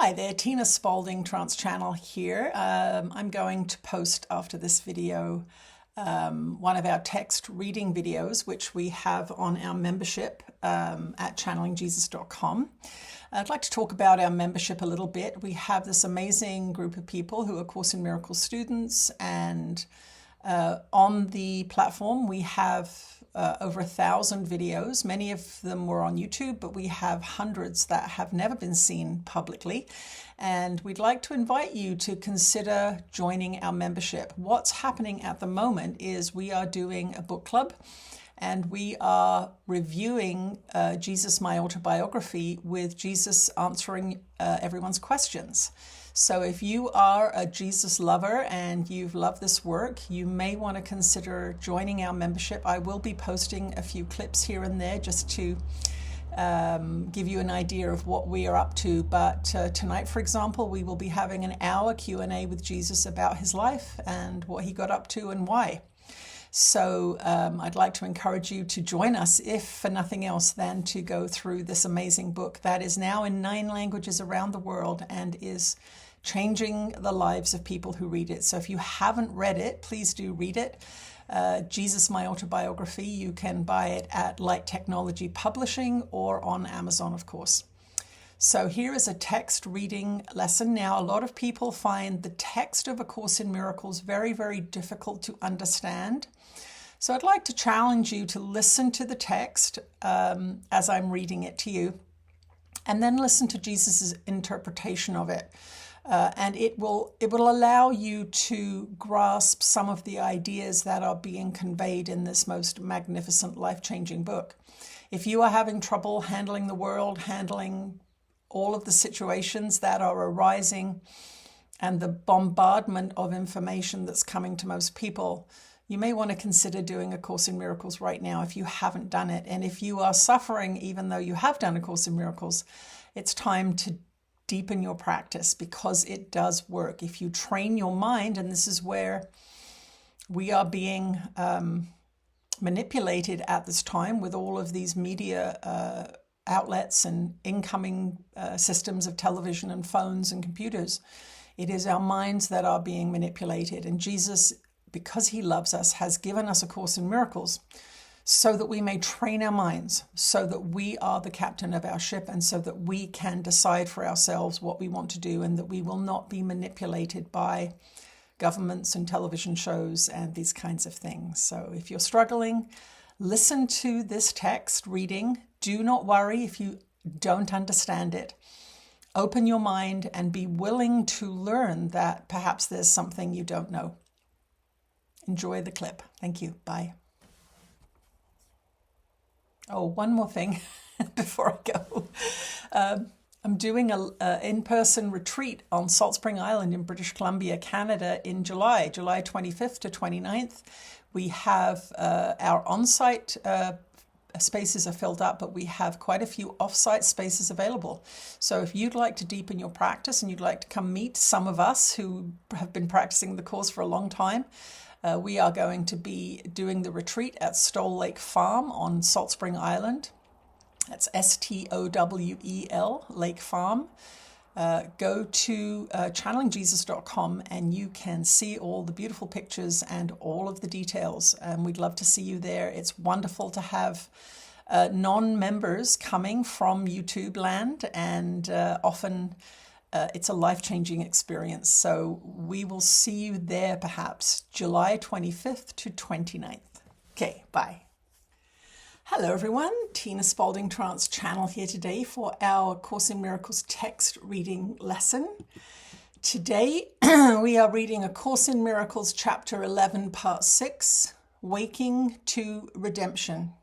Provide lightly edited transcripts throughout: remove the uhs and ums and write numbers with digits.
Hi there, Tina Spalding Trance Channel here. I'm going to post after this video one of our text reading videos, which we have on our membership at channelingjesus.com. I'd like to talk about our membership a little bit. We have this amazing group of people who are Course in Miracles students, and on the platform we have over 1,000 videos. Many of them were on YouTube, but we have hundreds that have never been seen publicly. And we'd like to invite you to consider joining our membership. What's happening at the moment is we are doing a book club, and we are reviewing Jesus, My Autobiography, with Jesus answering everyone's questions. So if you are a Jesus lover and you've loved this work, you may want to consider joining our membership. I will be posting a few clips here and there just to give you an idea of what we are up to. But tonight, for example, we will be having an hour Q&A with Jesus about his life and what he got up to and why. So I'd like to encourage you to join us, if for nothing else than to go through this amazing book that is now in 9 languages around the world and is changing the lives of people who read it. So if you haven't read it, please do read it. Jesus, My Autobiography, you can buy it at Light Technology Publishing or on Amazon, of course. So here is a text reading lesson. Now, a lot of people find the text of A Course in Miracles very, very difficult to understand. So I'd like to challenge you to listen to the text as I'm reading it to you, and then listen to Jesus's interpretation of it. And it will allow you to grasp some of the ideas that are being conveyed in this most magnificent, life-changing book. If you are having trouble handling the world, handling all of the situations that are arising and the bombardment of information that's coming to most people, you may want to consider doing A Course in Miracles right now if you haven't done it. And if you are suffering, even though you have done A Course in Miracles, it's time to deepen your practice, because it does work. If you train your mind, and this is where we are being manipulated at this time with all of these media outlets and incoming systems of television and phones and computers. It is our minds that are being manipulated. And Jesus, because he loves us, has given us A Course in Miracles so that we may train our minds, so that we are the captain of our ship, and so that we can decide for ourselves what we want to do, and that we will not be manipulated by governments and television shows and these kinds of things. So if you're struggling, listen to this text reading. Do not worry if you don't understand it. Open your mind and be willing to learn that perhaps there's something you don't know. Enjoy the clip. Thank you. Bye. Oh, one more thing before I go. I'm doing an in-person retreat on Salt Spring Island in British Columbia, Canada in July 25th to 29th. We have our on-site spaces are filled up, but we have quite a few off-site spaces available. So if you'd like to deepen your practice and you'd like to come meet some of us who have been practicing the course for a long time, we are going to be doing the retreat at Stoll Lake Farm on Salt Spring Island. That's STOWEL, Lake Farm. Go to channelingjesus.com and you can see all the beautiful pictures and all of the details. And we'd love to see you there. It's wonderful to have non-members coming from YouTube land, and often it's a life-changing experience. So we will see you there perhaps July 25th to 29th. Okay, bye. Hello everyone, Tina Spalding Trance Channel here today for our Course in Miracles text reading lesson. Today we are reading A Course in Miracles chapter 11 part 6, Waking to Redemption.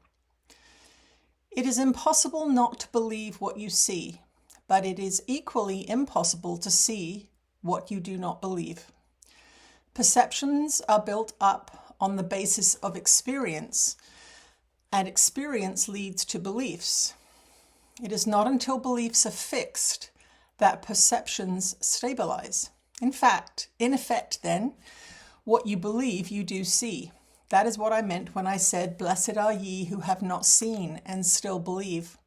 It is impossible not to believe what you see, but it is equally impossible to see what you do not believe. Perceptions are built up on the basis of experience, and experience leads to beliefs. It is not until beliefs are fixed that perceptions stabilize. In effect then, what you believe you do see. That is what I meant when I said, "Blessed are ye who have not seen and still believe.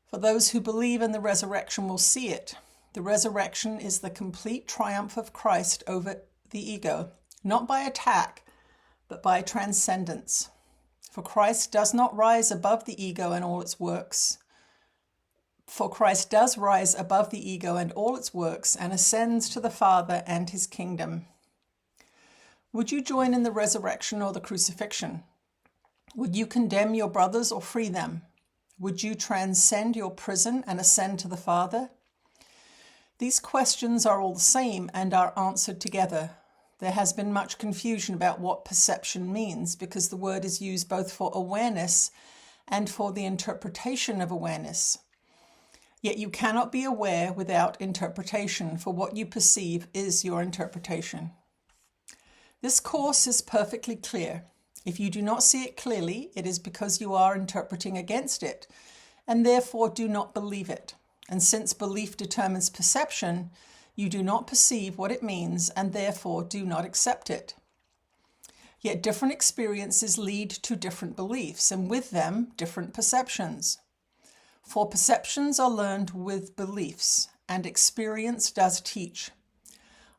For those who believe in the resurrection will see it, The resurrection is the complete triumph of Christ over the ego, not by attack, but by transcendence. For Christ does not rise above the ego and all its works. For Christ does rise above the ego and all its works and ascends to the Father and his kingdom. Would you join in the resurrection or the crucifixion? Would you condemn your brothers or free them? Would you transcend your prison and ascend to the Father? These questions are all the same and are answered together. There has been much confusion about what perception means because the word is used both for awareness and for the interpretation of awareness. Yet you cannot be aware without interpretation, for what you perceive is your interpretation. This course is perfectly clear. If you do not see it clearly, it is because you are interpreting against it, and therefore do not believe it. And since belief determines perception, you do not perceive what it means and therefore do not accept it. Yet different experiences lead to different beliefs, and with them, different perceptions. For perceptions are learned with beliefs, and experience does teach.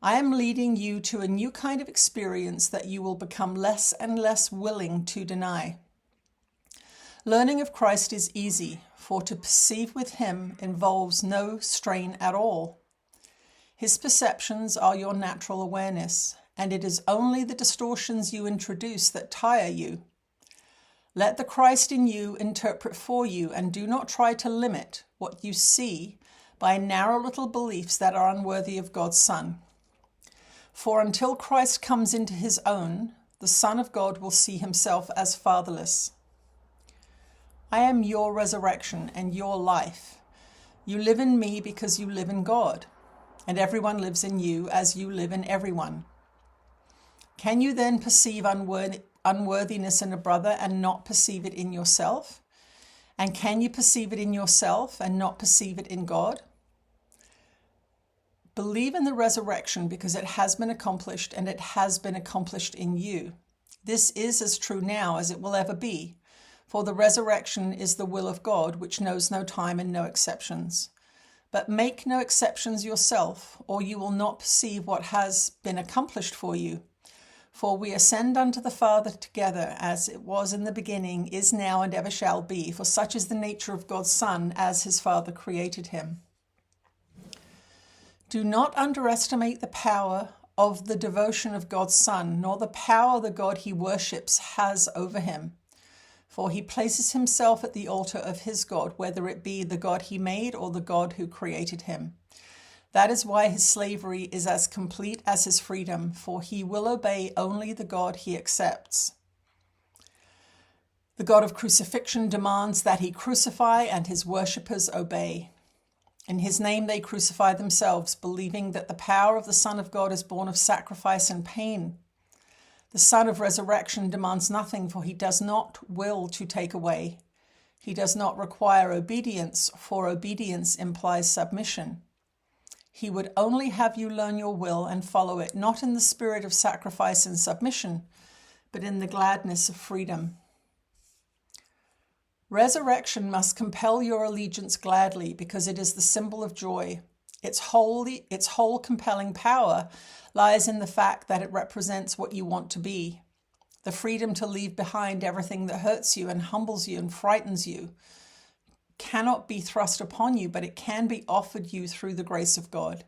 I am leading you to a new kind of experience that you will become less and less willing to deny. Learning of Christ is easy, for to perceive with him involves no strain at all. His perceptions are your natural awareness, and it is only the distortions you introduce that tire you. Let the Christ in you interpret for you, and do not try to limit what you see by narrow little beliefs that are unworthy of God's Son. For until Christ comes into his own, the Son of God will see himself as fatherless. I am your resurrection and your life. You live in me because you live in God, and everyone lives in you as you live in everyone. Can you then perceive unworthiness in a brother and not perceive it in yourself? And can you perceive it in yourself and not perceive it in God? Believe in the resurrection because it has been accomplished, and it has been accomplished in you. This is as true now as it will ever be, for the resurrection is the will of God, which knows no time and no exceptions. But make no exceptions yourself, or you will not perceive what has been accomplished for you. For we ascend unto the Father together, as it was in the beginning, is now, and ever shall be. For such is the nature of God's Son, as his Father created him. Do not underestimate the power of the devotion of God's Son, nor the power the God he worships has over him. For he places himself at the altar of his God, whether it be the God he made or the God who created him. That is why his slavery is as complete as his freedom, for he will obey only the God he accepts. The God of crucifixion demands that he crucify and his worshippers obey. In his name they crucify themselves, believing that the power of the Son of God is born of sacrifice and pain. The Son of resurrection demands nothing, for he does not will to take away. He does not require obedience, for obedience implies submission. He would only have you learn your will and follow it, not in the spirit of sacrifice and submission, but in the gladness of freedom. Resurrection must compel your allegiance gladly, because it is the symbol of joy. Its whole compelling power lies in the fact that it represents what you want to be. The freedom to leave behind everything that hurts you and humbles you and frightens you cannot be thrust upon you, but it can be offered you through the grace of God.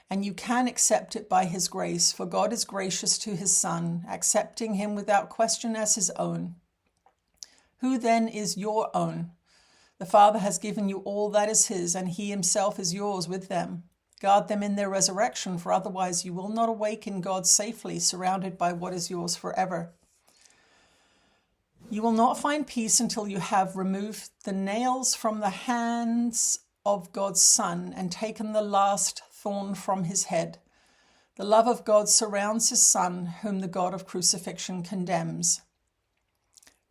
And you can accept it by his grace, for God is gracious to his Son, accepting him without question as his own. Who then is your own? The Father has given you all that is his, and he himself is yours with them. Guard them in their resurrection, for otherwise you will not awaken God safely, surrounded by what is yours forever. You will not find peace until you have removed the nails from the hands of God's Son and taken the last thorn from his head. The love of God surrounds his Son, whom the God of crucifixion condemns.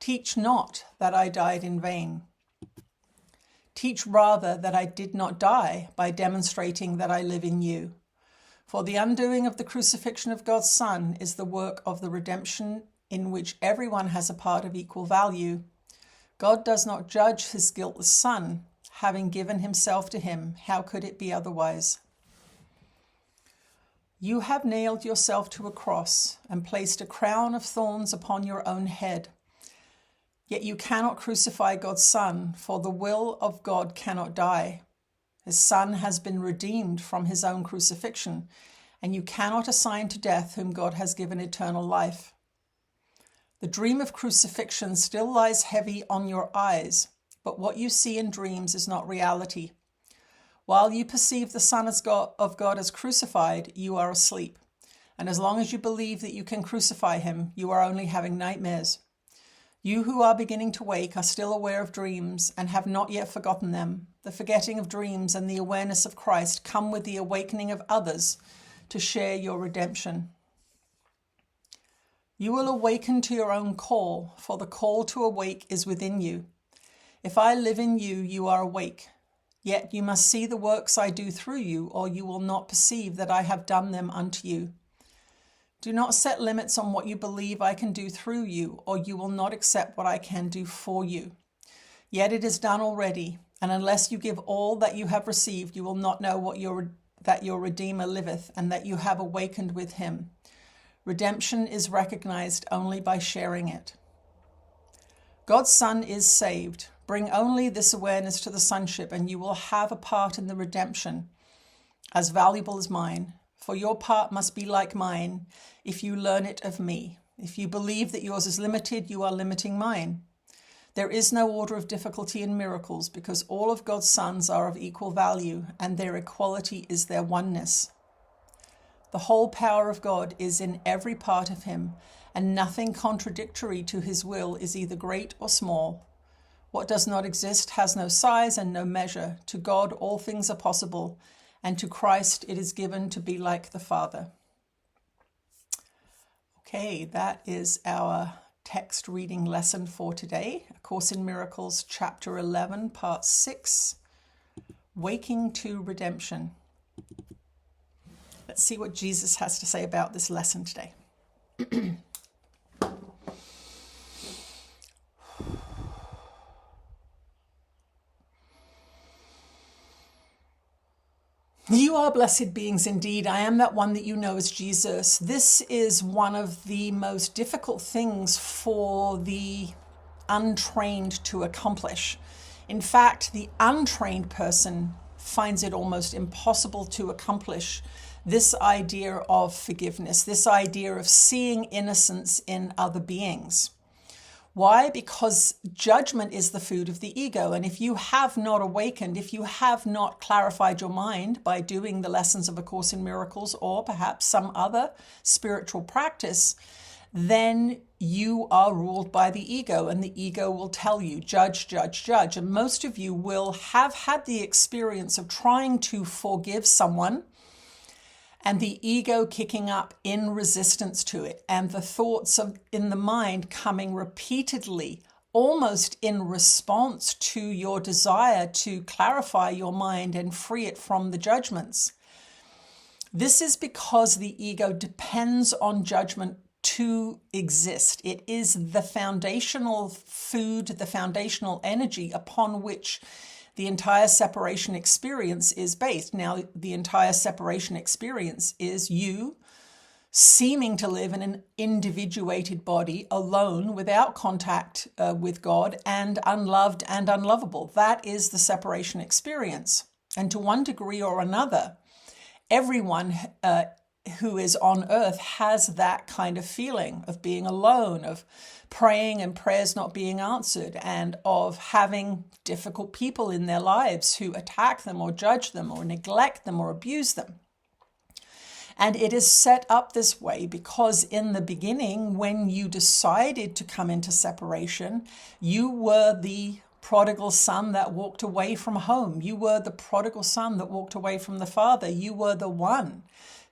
Teach not that I died in vain. Teach rather that I did not die, by demonstrating that I live in you. For the undoing of the crucifixion of God's Son is the work of the redemption, in which everyone has a part of equal value. God does not judge his guiltless Son, having given himself to him. How could it be otherwise? You have nailed yourself to a cross and placed a crown of thorns upon your own head. Yet you cannot crucify God's Son, for the will of God cannot die. His Son has been redeemed from his own crucifixion, and you cannot assign to death whom God has given eternal life. The dream of crucifixion still lies heavy on your eyes, but what you see in dreams is not reality. While you perceive the Son of God as crucified, you are asleep. And as long as you believe that you can crucify him, you are only having nightmares. You who are beginning to wake are still aware of dreams and have not yet forgotten them. The forgetting of dreams and the awareness of Christ come with the awakening of others to share your redemption. You will awaken to your own call, for the call to awake is within you. If I live in you, you are awake. Yet you must see the works I do through you, or you will not perceive that I have done them unto you. Do not set limits on what you believe I can do through you, or you will not accept what I can do for you. Yet it is done already, and unless you give all that you have received, you will not know that your Redeemer liveth, and that you have awakened with him. Redemption is recognized only by sharing it. God's Son is saved. Bring only this awareness to the sonship, and you will have a part in the redemption, as valuable as mine. For your part must be like mine, if you learn it of me. If you believe that yours is limited, you are limiting mine. There is no order of difficulty in miracles, because all of God's sons are of equal value, and their equality is their oneness. The whole power of God is in every part of him, and nothing contradictory to his will is either great or small. What does not exist has no size and no measure. To God all things are possible, and to Christ it is given to be like the Father. Okay, that is our text reading lesson for today. A Course in Miracles, chapter 11, part 6, Waking to Redemption. Let's see what Jesus has to say about this lesson today. You are blessed beings indeed. I am that one that you know as Jesus. This is one of the most difficult things for the untrained to accomplish. In fact, the untrained person finds it almost impossible to accomplish this idea of forgiveness, this idea of seeing innocence in other beings. Why? Because judgment is the food of the ego. And if you have not awakened, if you have not clarified your mind by doing the lessons of A Course in Miracles or perhaps some other spiritual practice, then you are ruled by the ego, and the ego will tell you, judge, judge, judge. And most of you will have had the experience of trying to forgive someone and the ego kicking up in resistance to it, and the thoughts in the mind coming repeatedly, almost in response to your desire to clarify your mind and free it from the judgments. This is because the ego depends on judgment to exist. It is the foundational food, the foundational energy upon which the entire separation experience is based. Now, the entire separation experience is you seeming to live in an individuated body, alone, without contact with God, and unloved and unlovable. That is the separation experience. And to one degree or another, everyone who is on earth has that kind of feeling of being alone, of praying and prayers not being answered, and of having difficult people in their lives who attack them or judge them or neglect them or abuse them. And it is set up this way because in the beginning, when you decided to come into separation, you were the prodigal son that walked away from home. You were the prodigal son that walked away from the father. You were the one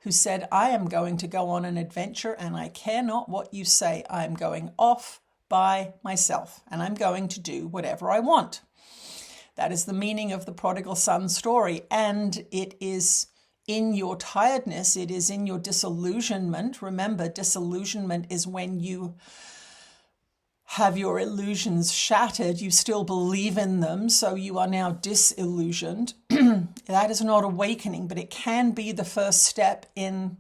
who said, I am going to go on an adventure and I care not what you say. I am going off by myself and I'm going to do whatever I want. That is the meaning of the prodigal son story. And it is in your tiredness, it is in your disillusionment. Remember, disillusionment is when you have your illusions shattered, you still believe in them, so you are now disillusioned. That is not awakening, but it can be the first step in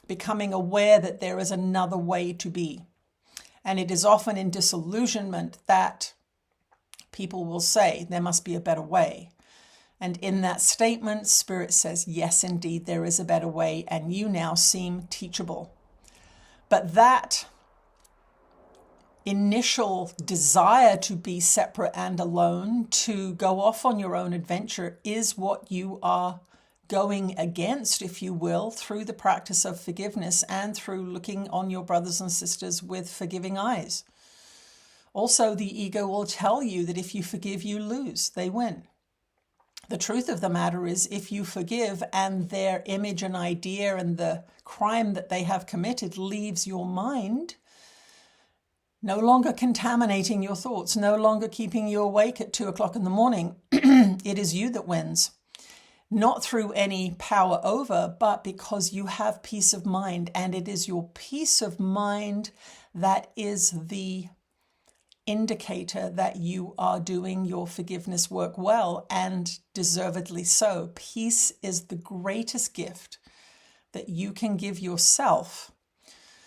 becoming aware that there is another way to be. And it is often in disillusionment that people will say, there must be a better way. And in that statement, Spirit says, yes, indeed, there is a better way, and you now seem teachable. But that initial desire to be separate and alone, to go off on your own adventure, is what you are going against, if you will, through the practice of forgiveness and through looking on your brothers and sisters with forgiving eyes. Also, the ego will tell you that if you forgive, you lose, they win. The truth of the matter is, if you forgive and their image and idea and the crime that they have committed leaves your mind, no longer contaminating your thoughts, no longer keeping you awake at 2 o'clock in the morning, it is you that wins. Not through any power over, but because you have peace of mind. And it is your peace of mind that is the indicator that you are doing your forgiveness work well, and deservedly so. Peace is the greatest gift that you can give yourself.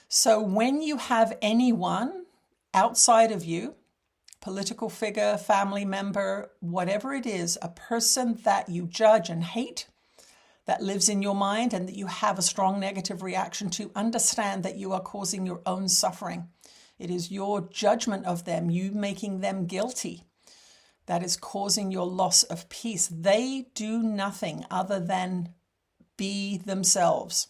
So when you have anyone outside of you, political figure, family member, whatever it is, a person that you judge and hate, that lives in your mind and that you have a strong negative reaction to, understand that you are causing your own suffering. It is your judgment of them, you making them guilty, that is causing your loss of peace. They do nothing other than be themselves.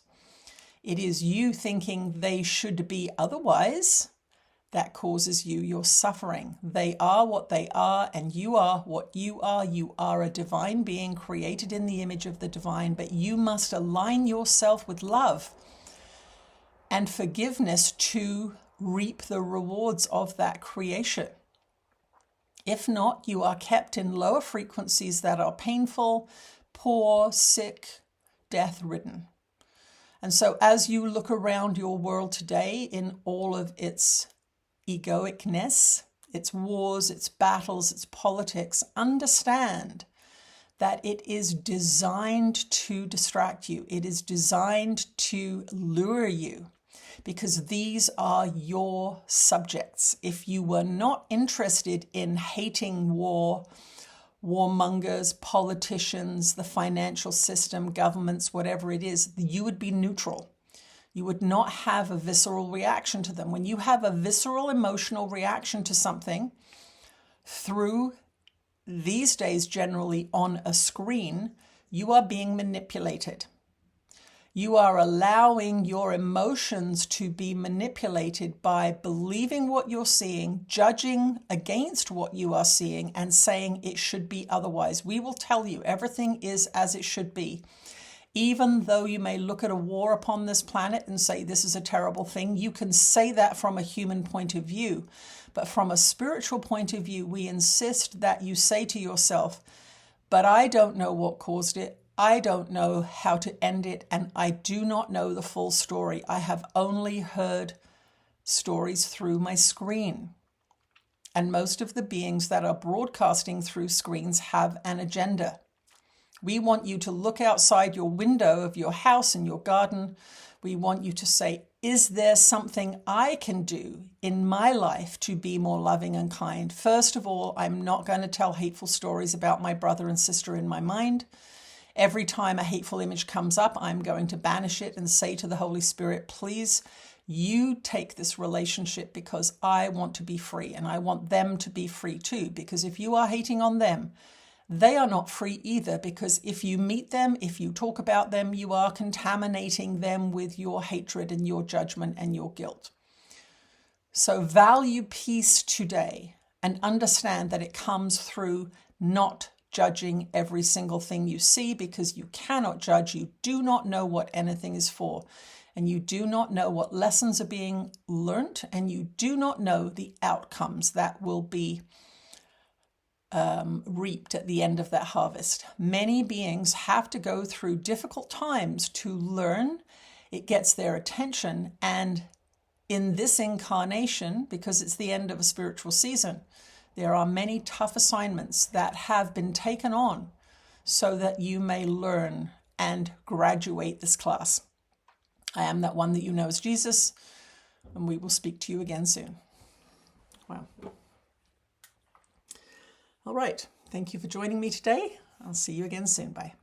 It is you thinking they should be otherwise that causes you your suffering. They are what they are, and you are what you are. You are a divine being created in the image of the divine, but you must align yourself with love and forgiveness to reap the rewards of that creation. If not, you are kept in lower frequencies that are painful, poor, sick, death-ridden. And so as you look around your world today in all of its egoicness, its wars, its battles, its politics, understand that it is designed to distract you. It is designed to lure you, because these are your subjects. If you were not interested in hating war, warmongers, politicians, the financial system, governments, whatever it is, you would be neutral. You would not have a visceral reaction to them. When you have a visceral emotional reaction to something through, these days generally on a screen, you are being manipulated. You are allowing your emotions to be manipulated by believing what you're seeing, judging against what you are seeing, and saying it should be otherwise. We will tell you everything is as it should be. Even though you may look at a war upon this planet and say this is a terrible thing, you can say that from a human point of view. But from a spiritual point of view, we insist that you say to yourself, but I don't know what caused it. I don't know how to end it, and I do not know the full story. I have only heard stories through my screen. And most of the beings that are broadcasting through screens have an agenda. We want you to look outside your window of your house and your garden. We want you to say, is there something I can do in my life to be more loving and kind? First of all, I'm not going to tell hateful stories about my brother and sister in my mind. Every time a hateful image comes up, I'm going to banish it and say to the Holy Spirit, please, you take this relationship, because I want to be free and I want them to be free too. Because if you are hating on them, they are not free either, because if you meet them, if you talk about them, you are contaminating them with your hatred and your judgment and your guilt. So value peace today and understand that it comes through not judging every single thing you see, because you cannot judge. You do not know what anything is for, and you do not know what lessons are being learnt, and you do not know the outcomes that will be reaped at the end of that harvest. Many beings have to go through difficult times to learn. It gets their attention, and in this incarnation, because it's the end of a spiritual season, there are many tough assignments that have been taken on so that you may learn and graduate this class. I am that one that you know as Jesus, and we will speak to you again soon. Wow. All right. Thank you for joining me today. I'll see you again soon. Bye.